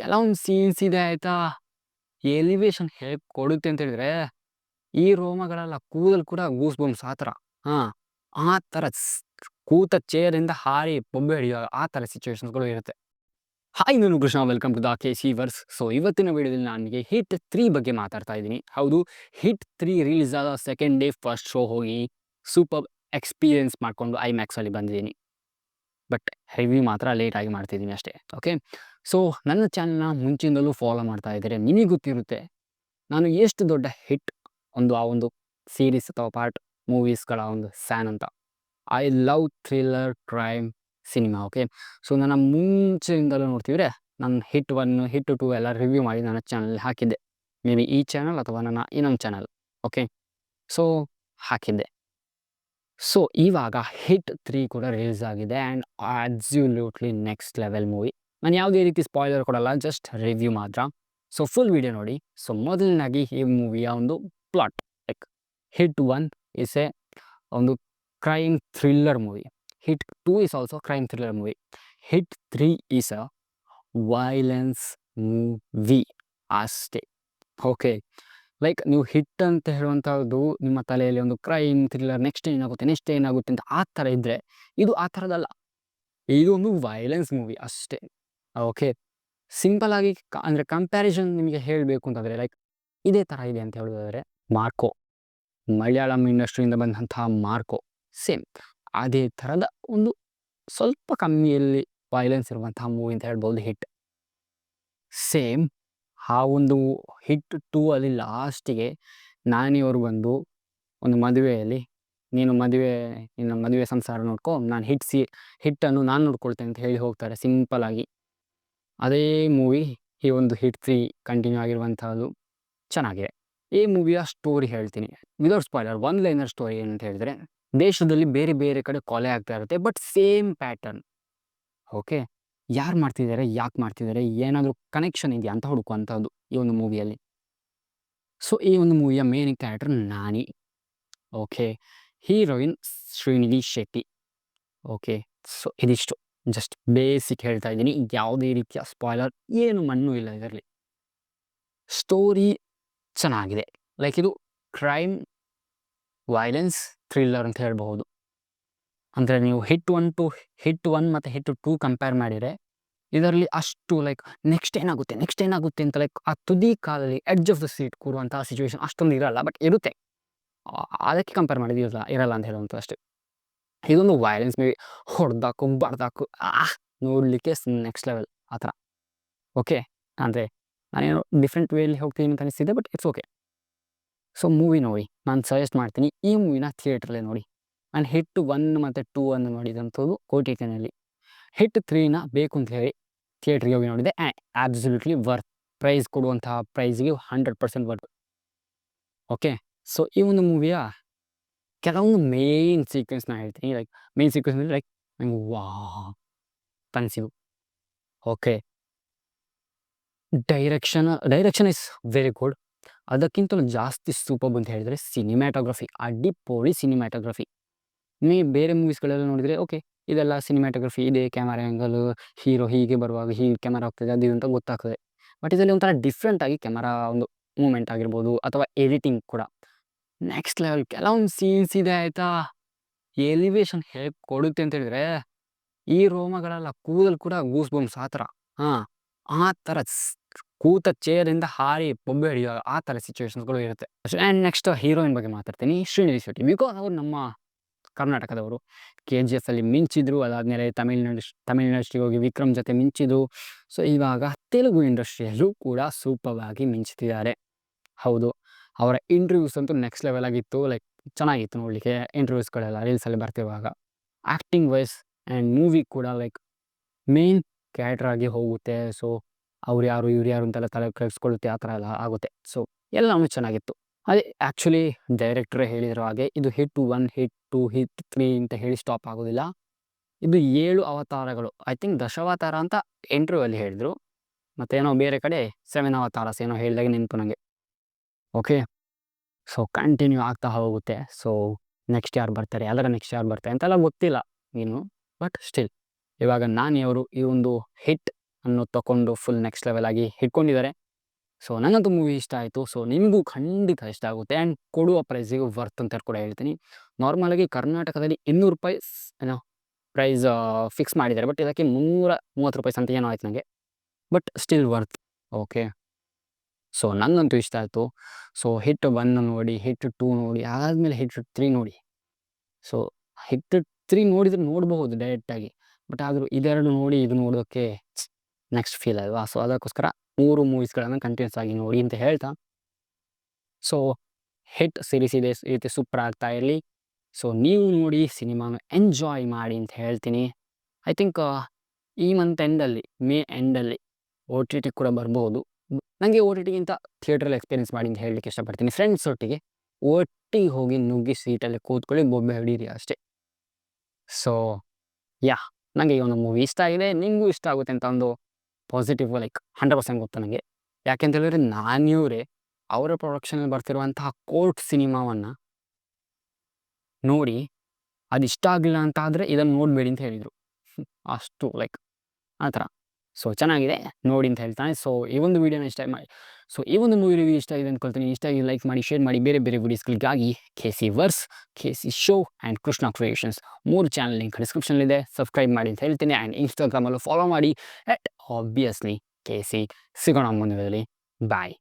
ಕೆಲವೊಂದು ಸೀನ್ಸ್ ಇದೆ ಆಯ್ತಾ, ಎಲಿವೇಶನ್ ಹೇಗೆ ಕೊಡುತ್ತೆ ಅಂತ ಹೇಳಿದ್ರೆ, ಈ ರೋಮಗಳೆಲ್ಲ ಕೂದಲು ಕೂಡ ಗೂಸ್ ಬಂಪ್ಸ್ ಆ ಥರ. ಹಾಂ, ಆ ಥರ ಕೂತ ಚೇರಿಂದ ಹಾರಿ ಬೊಬ್ಬೆ ಹಿಡಿಯೋ ಆ ಥರ ಸಿಚುವೇಶನ್ಸ್ಗಳು ಇರುತ್ತೆ. ಹಾಯ್, ನಾನು Krishna, welcome to the KC verse. So ಇವತ್ತಿನ ವಿಡಿಯೋದಲ್ಲಿ ನನಗೆ ಹಿಟ್ 3 ಬಗ್ಗೆ ಮಾತಾಡ್ತಾ ಇದ್ದೀನಿ. ಹೌದು, ಹಿಟ್ 3 ರಿಲೀಸ್ ಆದ ಸೆಕೆಂಡ್ ಡೇ ಫಸ್ಟ್ ಶೋ ಹೋಗಿ ಸೂಪರ್ ಎಕ್ಸ್ಪೀರಿಯನ್ಸ್ ಮಾಡಿಕೊಂಡು ಐಮ್ಯಾಕ್ಸಲ್ಲಿ ಬಂದಿದ್ದೀನಿ. ಬಟ್ ರಿವ್ಯೂ ಮಾತ್ರ ಲೇಟಾಗಿ ಮಾಡ್ತಿದ್ದೀನಿ ಅಷ್ಟೇ. ಓಕೆ, ಸೊ ನನ್ನ ಚಾನಲ್ನ ಮುಂಚಿನಿಂದಲೂ ಫಾಲೋ ಮಾಡ್ತಾ ಇದ್ದರೆ ನಿಮಗೆ ಗೊತ್ತಿರುತ್ತೆ ನಾನು ಎಷ್ಟು ದೊಡ್ಡ ಹಿಟ್ ಆ ಒಂದು ಸೀರೀಸ್ ಅಥವಾ ಪಾರ್ಟ್ ಮೂವೀಸ್ಗಳ ಒಂದು ಫ್ಯಾನ್ ಅಂತ. I love thriller crime cinema. Okay, so ನನ್ನ ಮುಂಚೆಯಿಂದಲೂ ನೋಡ್ತಿದ್ರೆ ನಾನು ಹಿಟ್ 1 ಹಿಟ್ 2 ಎಲ್ಲ ರಿವ್ಯೂ ಮಾಡಿ ನನ್ನ ಚಾನಲ್ ಹಾಕಿದ್ದೆ. ಮೇ ಬಿ ಈ ಚಾನಲ್ ಅಥವಾ ನನ್ನ ಇನ್ನೊಂದು ಚಾನಲ್. ಓಕೆ, ಸೊ ಹಾಕಿದ್ದೆ. ಸೊ ಇವಾಗ ಹಿಟ್ 3 ಕೂಡ ರಿಲೀಸ್ ಆಗಿದೆ and absolutely next level movie. ನಾನು ಯಾವುದೇ ರೀತಿ ಸ್ಪಾಯ್ಲರ್ ಕೊಡಲ್ಲ, ಜಸ್ಟ್ ರಿವ್ಯೂ ಮಾತ್ರ. ಸೊ ಫುಲ್ ವಿಡಿಯೋ ನೋಡಿ. ಸೊ ಮೊದಲನಾಗಿ ಈ ಮೂವಿಯ ಒಂದು ಪ್ಲಾಟ್, ಲೈಕ್ ಹಿಟ್ 1 ಇಸ್ ಒಂದು crime thriller movie. Hit 2 is also crime thriller movie. Hit 3 is a violence movie ಅಷ್ಟೇ. ಓಕೆ, ಲೈಕ್ ನೀವು ಹಿಟ್ ಅಂತ ಹೇಳುವಂಥದ್ದು ನಿಮ್ಮ ತಲೆಯಲ್ಲಿ ಒಂದು ಕ್ರೈಮ್ ಥ್ರಿಲ್ಲರ್ ನೆಕ್ಸ್ಟ್ ಏನಾಗುತ್ತೆ ಅಂತ ಆ ಥರ ಇದ್ದರೆ, ಇದು ಆ ಥರದಲ್ಲ. ಇದು ಒಂದು ವೈಲೆನ್ಸ್ ಮೂವಿ ಅಷ್ಟೇ. ಓಕೆ, ಸಿಂಪಲ್ ಆಗಿ ಅಂದರೆ ಕಂಪ್ಯಾರಿಸನ್ ನಿಮಗೆ ಹೇಳಬೇಕು ಅಂತಂದರೆ, ಲೈಕ್ ಇದೇ ಥರ ಇದೆ ಅಂತ ಹೇಳೋದಾದರೆ ಮಾರ್ಕೋ, ಮಲಯಾಳಂ ಇಂಡಸ್ಟ್ರಿಯಿಂದ ಬಂದಂತಹ ಮಾರ್ಕೋ, ಸೇಮ್ ಅದೇ ಥರದ ಒಂದು ಸ್ವಲ್ಪ ಕಮ್ಮಿಯಲ್ಲಿ ವೈಲೆನ್ಸ್ ಇರುವಂತಹ ಮೂವಿ ಅಂತ ಹೇಳ್ಬೋದು ಹಿಟ್. ಸೇಮ್ ಆ ಒಂದು ಹಿಟ್ 2 ಅಲ್ಲಿ ಲಾಸ್ಟಿಗೆ ನಾನಿಯವರು ಬಂದು ಒಂದು ಮದುವೆಯಲ್ಲಿ ನಿನ್ನ ಮದುವೆ ಸಂಸಾರ ನೋಡ್ಕೊ, ನಾನು ಹಿಟ್ಟನ್ನು ನಾನು ನೋಡ್ಕೊಳ್ತೇನೆ ಅಂತ ಹೇಳಿ ಹೋಗ್ತಾರೆ ಸಿಂಪಲ್ ಆಗಿ. ಅದೇ ಮೂವಿ ಈ ಒಂದು ಹಿಟ್ 3 ಕಂಟಿನ್ಯೂ ಆಗಿರುವಂಥದ್ದು ಚೆನ್ನಾಗಿದೆ. ಈ ಮೂವಿಯ ಸ್ಟೋರಿ ಹೇಳ್ತೀನಿ without spoiler. One liner story ಏನಂತ ಹೇಳಿದರೆ, ದೇಶದಲ್ಲಿ ಬೇರೆ ಬೇರೆ ಕಡೆ ಕೊಲೆ ಆಗ್ತಾ ಇರುತ್ತೆ, ಬಟ್ ಸೇಮ್ ಪ್ಯಾಟರ್ನ್. ಓಕೆ, ಯಾರು ಮಾಡ್ತಿದ್ದಾರೆ, ಯಾಕೆ ಮಾಡ್ತಿದ್ದಾರೆ, ಏನಾದರೂ ಕನೆಕ್ಷನ್ ಇದೆಯಾ ಅಂತ ಹುಡುಕುವಂಥದ್ದು ಈ ಒಂದು ಮೂವಿಯಲ್ಲಿ. ಸೊ ಈ ಒಂದು ಮೂವಿಯ main character Nani. Okay, heroine Srinidhi Shetty. Okay, so ಇದಿಷ್ಟು ಜಸ್ಟ್ ಬೇಸಿಕ್ ಹೇಳ್ತಾ ಇದ್ದೀನಿ, ಯಾವುದೇ ರೀತಿಯ ಸ್ಪಾಯ್ಲರ್ ಏನು ಮಣ್ಣು ಇಲ್ಲ ಇದರಲ್ಲಿ. ಸ್ಟೋರಿ ಚೆನ್ನಾಗಿದೆ, ಲೈಕ್ ಇದು ಕ್ರೈಮ್ ವೈಲೆನ್ಸ್ ಥ್ರಿಲ್ಲರ್ ಅಂತ ಹೇಳ್ಬಹುದು. ಅಂದರೆ ನೀವು ಹಿಟ್ 1 ಮತ್ತು ಹಿಟ್ 2 ಕಂಪೇರ್ ಮಾಡಿದರೆ ಇದರಲ್ಲಿ ಅಷ್ಟು ಲೈಕ್ ನೆಕ್ಸ್ಟ್ ಏನಾಗುತ್ತೆ ಅಂತ ಲೈಕ್ ಆ ತುದಿ ಕಾಲಲ್ಲಿ ಎಡ್ಜ್ ಆಫ್ ದ ಸೀಟ್ ಕೂರುವಂತಹ ಸಿಚುವೇಶನ್ ಅಷ್ಟೊಂದು ಇರಲ್ಲ, ಬಟ್ ಇರುತ್ತೆ. ಅದಕ್ಕೆ ಕಂಪೇರ್ ಮಾಡಿದ್ದು ಇರಲ್ಲ ಅಂತ ಹೇಳುವಂಥ ಅಷ್ಟೇ. ಇದೊಂದು ವೈಲೆನ್ಸ್ ಮೂವಿ, ಹೊಡೆದಾಕು ಬಡ್ದಾಕು ನೋಡಲಿಕ್ಕೆ ನೆಕ್ಸ್ಟ್ ಲೆವೆಲ್ ಆ ಥರ. ಓಕೆ, ಅಂದರೆ ನಾನೇನೋ ಡಿಫ್ರೆಂಟ್ ವೇಯಲ್ಲಿ ಹೋಗ್ತೀನಿ ಅಂತ ಅನಿಸ್ತಿದ್ದೆ, but it's okay. So movie ನೋಡಿ, ನಾನು ಸಜೆಸ್ಟ್ ಮಾಡ್ತೀನಿ ಈ ಮೂವಿನ ಥಿಯೇಟ್ರಲ್ಲೇ ನೋಡಿ. ಆ್ಯಂಡ್ ಹಿಟ್ 1 ಮತ್ತು 2 ಅನ್ನು ನೋಡಿದಂಥದ್ದು OTTನಲ್ಲಿ. ಹಿಟ್ 3ನ ಬೇಕು ಅಂತ ಹೇಳಿ ಥಿಯೇಟ್ರಿಗೆ ಹೋಗಿ ನೋಡಿದೆ. Absolutely worth. ಪ್ರೈಸ್ ಕೊಡುವಂತಹ ಪ್ರೈಸ್ಗೆ 100% ವರ್ತ್. ಓಕೆ, ಸೊ ಈ ಒಂದು ಮೂವಿಯ ಕೆಲವೊಂದು ಮೇನ್ ಸೀಕ್ವೆನ್ಸ್ನ ಹೇಳ್ತೀನಿ. ಲೈಕ್ ಮೇನ್ ಸೀಕ್ವೆನ್ಸ್ ಅಂದರೆ ಲೈಕ್ ನಂಗೆ ಅನಿಸಿವು. Okay, direction is very good. ಅದಕ್ಕಿಂತಲೂ ಜಾಸ್ತಿ ಸೂಪರ್ ಅಂತ ಹೇಳಿದರೆ ಸಿನಿಮ್ಯಾಟೋಗ್ರಫಿ, ಅಡ್ಡಿಪೊಳಿ ಸಿನಿಮ್ಯಾಟೋಗ್ರಫಿ. ನೀವು ಬೇರೆ ಮೂವೀಸ್ಗಳೆಲ್ಲ ನೋಡಿದರೆ ಓಕೆ, ಇದೆಲ್ಲ ಸಿನಿಮ್ಯಾಟೋಗ್ರಫಿ ಇದೆ, ಕ್ಯಾಮರಾ ಆ್ಯಂಗಲು, ಹೀರೋ ಹೀಗೆ ಬರುವಾಗ ಹೀಗೆ ಕ್ಯಾಮರಾ ಹೋಗ್ತದೆ, ಅದು ಅಂತ ಗೊತ್ತಾಗ್ತದೆ. ಬಟ್ ಇದರಲ್ಲಿ ಒಂಥರ ಡಿಫ್ರೆಂಟಾಗಿ ಕ್ಯಾಮರಾ ಒಂದು ಮೂಮೆಂಟ್ ಆಗಿರ್ಬೋದು ಅಥವಾ ಎಡಿಟಿಂಗ್ ಕೂಡ ನೆಕ್ಸ್ಟ್ ಲೆವೆಲ್. ಕೆಲವೊಂದು ಸೀನ್ಸ್ ಇದೆ ಆಯಿತಾ, ಎಲಿವೇಶನ್ ಹೇಗೆ ಕೊಡುತ್ತೆ ಅಂತ ಹೇಳಿದ್ರೆ, ಈ ರೋಮಗಳೆಲ್ಲ ಕೂದಲು ಕೂಡ ಗೂಸ್ ಬಂಪ್ಸ್ ಆ ಥರ. ಹಾಂ, ಆ ಥರ ಕೂತ ಚೇರಿಂದ ಹಾರಿ ಬೊಬ್ಬೆ ಹಿಡಿಯೋ ಆ ಥರ ಸಿಚುವೇಶನ್ಸ್ಗಳು ಇರುತ್ತೆ. ಆ್ಯಂಡ್ ನೆಕ್ಸ್ಟ್ ಹೀರೋಯಿನ್ ಬಗ್ಗೆ ಮಾತಾಡ್ತೀನಿ, ಶ್ರೀನಿಧಿ ಶೆಟ್ಟಿ. ಬಿಕಾಸ್ ಅವ್ರು ನಮ್ಮ ಕರ್ನಾಟಕದವರು. KGF ಅಲ್ಲಿ ಮಿಂಚಿದ್ರು, ಅದಾದಮೇಲೆ ತಮಿಳ್ ಇಂಡಸ್ಟ್ರಿಗೆ ಹೋಗಿ ವಿಕ್ರಮ್ ಜೊತೆ ಮಿಂಚಿದ್ರು. ಸೊ ಇವಾಗ ತೆಲುಗು ಇಂಡಸ್ಟ್ರಿಯಲ್ಲೂ ಕೂಡ ಸೂಪರ್ ಆಗಿ ಮಿಂಚ್ತಿದ್ದಾರೆ. ಹೌದು, ಅವರ ಇಂಟರ್ವ್ಯೂಸ್ ಅಂತೂ ನೆಕ್ಸ್ಟ್ ಲೆವೆಲ್ ಆಗಿತ್ತು. ಲೈಕ್ ಚೆನ್ನಾಗಿತ್ತು ನೋಡಲಿಕ್ಕೆ ಇಂಟರ್ವ್ಯೂಸ್ಗಳೆಲ್ಲ ರೀಲ್ಸಲ್ಲಿ ಬರ್ತಿರುವಾಗ. ಆ್ಯಕ್ಟಿಂಗ್ ವೈಸ್ ಆ್ಯಂಡ್ ಮೂವಿ ಕೂಡ ಲೈಕ್ ಮೇನ್ ಕ್ಯಾರೆಕ್ಟರ್ ಆಗಿ ಹೋಗುತ್ತೆ. ಸೊ ಅವ್ರು ಯಾರು ಇವ್ರು ಯಾರು ಅಂತೆಲ್ಲ ತಲೆ ಕೆಡಿಸ್ಕೊಳ್ಳುತ್ತೆ, ಆ ಥರ ಎಲ್ಲ ಆಗುತ್ತೆ. ಸೊ ಎಲ್ಲವೂ ಚೆನ್ನಾಗಿತ್ತು. ಅದೇ ಆ್ಯಕ್ಚುಲಿ ಡೈರೆಕ್ಟ್ರೇ ಹೇಳಿರೋ ಹಾಗೆ ಇದು ಹಿಟ್ 1, ಹಿಟ್ 2, ಹಿಟ್ 3 ಅಂತ ಹೇಳಿ ಸ್ಟಾಪ್ ಆಗೋದಿಲ್ಲ. ಇದು 7 ಅವತಾರಗಳು, ಐ ಥಿಂಕ್ ದಶಾವತಾರ ಅಂತ ಇಂಟರ್ವ್ಯೂವಲ್ಲಿ ಹೇಳಿದರು. ಮತ್ತೇನೋ ಬೇರೆ ಕಡೆ 7 ಅವತಾರಸ್ ಏನೋ ಹೇಳಿದಾಗ ನೆನಪು ನನಗೆ. ಓಕೆ, ಸೊ ಕಂಟಿನ್ಯೂ ಆಗ್ತಾ ಹೋಗುತ್ತೆ. ಸೊ ನೆಕ್ಸ್ಟ್ ಯಾರು ಬರ್ತಾರೆ ಅಂತೆಲ್ಲ ಗೊತ್ತಿಲ್ಲ ಇನ್ನು, ಬಟ್ ಸ್ಟಿಲ್ ಇವಾಗ ನಾನಿಯವರು ಈ ಒಂದು ಹಿಟ್ ಅನ್ನೋದು ತಗೊಂಡು ಫುಲ್ ನೆಕ್ಸ್ಟ್ ಲೆವೆಲ್ ಆಗಿ ಹಿಡ್ಕೊಂಡಿದ್ದಾರೆ. ಸೊ ನನಗಂತೂ ಮೂವಿ ಇಷ್ಟ ಆಯಿತು. ಸೊ ನಿಮಗೂ ಖಂಡಿತ ಇಷ್ಟ ಆಗುತ್ತೆ ಆ್ಯಂಡ್ ಕೊಡುವ ಪ್ರೈಸಿಗೆ ವರ್ತ್ ಅಂತ ಕೂಡ ಹೇಳ್ತೀನಿ. ನಾರ್ಮಲಾಗಿ ಕರ್ನಾಟಕದಲ್ಲಿ ₹200 ಏನೋ ಪ್ರೈಸ್ ಫಿಕ್ಸ್ ಮಾಡಿದ್ದಾರೆ. ಬಟ್ ಇದಕ್ಕೆ ₹330 ಸಮಥಿಂಗ್ ಏನೋ ಆಯ್ತು ನನಗೆ. But still worth. Okay. So ನನಗಂತೂ ಇಷ್ಟ ಆಯಿತು. ಸೊ ಹಿಟ್ 1 ನೋಡಿ, ಹಿಟ್ 2 ನೋಡಿ, ಆದಮೇಲೆ ಹಿಟ್ 3 ನೋಡಿ. ಸೊ ಹಿಟ್ 3 ನೋಡಿದರೆ ನೋಡಬಹುದು ಡೈರೆಕ್ಟಾಗಿ. ಬಟ್ ಆದರೂ ಇದೆರಡು ನೋಡಿ ಇದು ನೋಡೋಕ್ಕೆ ನೆಕ್ಸ್ಟ್ ಫೀಲ್ ಅಲ್ವಾ. ಸೊ ಅದಕ್ಕೋಸ್ಕರ 3 ಮೂವೀಸ್ಗಳನ್ನು ಕಂಟಿನ್ಯೂಸ್ ಆಗಿ ನೋಡಿ ಅಂತ ಹೇಳ್ತಾ, ಸೊ ಹಿಟ್ ಸೀರೀಸ್ ಇದೆ ಈ ರೀತಿ ಸೂಪರ್ ಆಗ್ತಾ ಇರಲಿ. ಸೊ ನೀವು ನೋಡಿ ಸಿನಿಮಾನ ಎಂಜಾಯ್ ಮಾಡಿ ಅಂತ ಹೇಳ್ತೀನಿ. ಐ ಥಿಂಕ್ ಈ ಮಂತ್ ಎಂಡಲ್ಲಿ, ಮೇ ಎಂಡಲ್ಲಿ OTT ಕೂಡ ಬರ್ಬೋದು. ನನಗೆ OTTಗಿಂತ ಥಿಯೇಟ್ರಲ್ಲಿ ಎಕ್ಸ್ಪೀರಿಯನ್ಸ್ ಮಾಡಿ ಅಂತ ಹೇಳಲಿಕ್ಕೆ ಇಷ್ಟಪಡ್ತೀನಿ. ಫ್ರೆಂಡ್ಸ್ ಒಟ್ಟಿಗೆ ಒಟ್ಟಿಗೆ ಹೋಗಿ ನುಗ್ಗಿ ಸೀಟಲ್ಲಿ ಕೂತ್ಕೊಳ್ಳಿ, ಬೊಬ್ಬೆ ಹೊಡೀರಿ ಅಷ್ಟೇ. ಸೊ ನನಗೆ ಈ ಒಂದು ಮೂವಿ ಇಷ್ಟ ಆಗಿದೆ. ನಿಮಗೂ ಇಷ್ಟ ಆಗುತ್ತೆ ಅಂತ ಒಂದು ಪಾಸಿಟಿವ್ 100% ಗೊತ್ತು ನನಗೆ. ಯಾಕೆಂತ ಹೇಳಿದ್ರೆ ನಾನಿವರೇ ಅವರ ಪ್ರೊಡಕ್ಷನಲ್ಲಿ ಬರ್ತಿರುವಂತಹ ಕೋರ್ಟ್ ಸಿನಿಮಾವನ್ನು ನೋಡಿ ಅದಿಷ್ಟ ಆಗಲಿಲ್ಲ ಅಂತ ಆದರೆ ಇದನ್ನು ನೋಡಬೇಡಿ ಅಂತ ಹೇಳಿದರು. ಅಷ್ಟು ಆ ಥರ. ಸೊ ಚೆನ್ನಾಗಿದೆ ನೋಡಿ ಅಂತ ಹೇಳ್ತಾನೆ. ಸೊ ಈ ಒಂದು ವೀಡಿಯೋನ ಇಷ್ಟ ಮಾಡಿ, ಸೊ ಈ ಒಂದು ಮೂವಿ ರಿವ್ಯೂ ಇಷ್ಟ ಆಗಿದೆ ಅಂದ್ಕೊಳ್ತೀನಿ. ಇಷ್ಟ ಆಗಿ ಲೈಕ್ ಮಾಡಿ, ಶೇರ್ ಮಾಡಿ. ಬೇರೆ ಬೇರೆ ವೀಡಿಯೋಸ್ಗಳಿಗಾಗಿ KC verse, KC show and Krishna creations 3 channel link ಡಿಸ್ಕ್ರಿಪ್ಷನಲ್ಲಿದೆ. ಸಬ್ಸ್ಕ್ರೈಬ್ ಮಾಡಿ ಅಂತ ಹೇಳ್ತೀನಿ. ಆ್ಯಂಡ್ ಇನ್ಸ್ಟಾಗ್ರಾಮಲ್ಲೂ ಫಾಲೋ ಮಾಡಿ ಆಬ್ವಿಯಸ್ಲಿ KC. ಸಿಗೋಣ ಮುಂದಿನದಲ್ಲಿ. ಬಾಯ್.